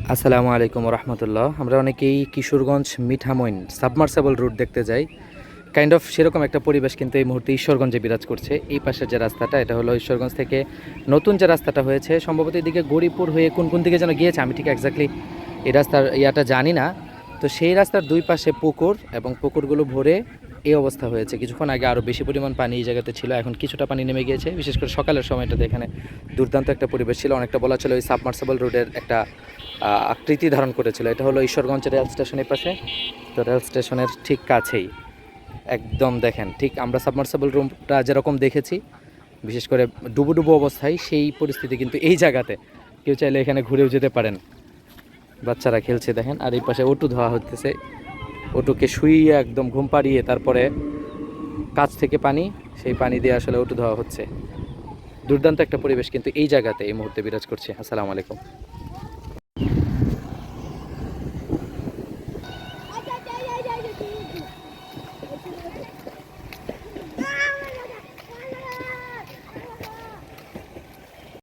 আসসালামু আলাইকুম রহমতুল্লাহ। আমরা অনেকেই কিশোরগঞ্জ মিঠামইন সাবমার্সেবল রুট দেখতে যাই। কাইন্ড অফ সেরকম একটা পরিবেশ কিন্তু এই মুহূর্তে ঈশ্বরগঞ্জে বিরাজ করছে। এই পাশের যে রাস্তাটা, এটা হলো ঈশ্বরগঞ্জ থেকে নতুন যে রাস্তাটা হয়েছে, সম্ভবত এদিকে গরিপুর হয়ে কোন কোন দিকে যেন গিয়েছে, আমি ঠিক এক্স্যাক্টলি এই রাস্তার ইয়াটা জানি না। তো সেই রাস্তার দুই পাশে পুকুর এবং পুকুরগুলো ভরে এই অবস্থা হয়েছে। কিছুক্ষণ আগে আরও বেশি পরিমাণ পানি এই জায়গাতে ছিল, এখন কিছুটা পানি নেমে গিয়েছে। বিশেষ করে সকালের সময়টাতে এখানে দুর্দান্ত একটা পরিবেশ ছিল, অনেকটা বলা ছিল ওই সাবমার্সেবল রোডের একটা আকৃতি ধারণ করেছিল। এটা হলো ঈশ্বরগঞ্জ রেল স্টেশনের পাশে, তো রেল স্টেশনের ঠিক কাছেই একদম দেখেন, ঠিক আমরা সাবমার্সেবল রুমটা যেরকম দেখেছি বিশেষ করে ডুবো ডুবো অবস্থায়, সেই পরিস্থিতি কিন্তু এই জায়গাতে। কেউ চাইলে এখানে ঘুরেও যেতে পারেন। বাচ্চারা খেলছে দেখেন, আর এই পাশে অটু ধোয়া হচ্ছে। অটুকে শুইয়ে একদম ঘুম পাড়িয়ে তারপরে কাছ থেকে পানি, সেই পানি দিয়ে আসলে অটু ধোয়া হচ্ছে। দুর্দান্ত একটা পরিবেশ কিন্তু এই জায়গাতে এই মুহূর্তে বিরাজ করছে। আসসালামু আলাইকুম।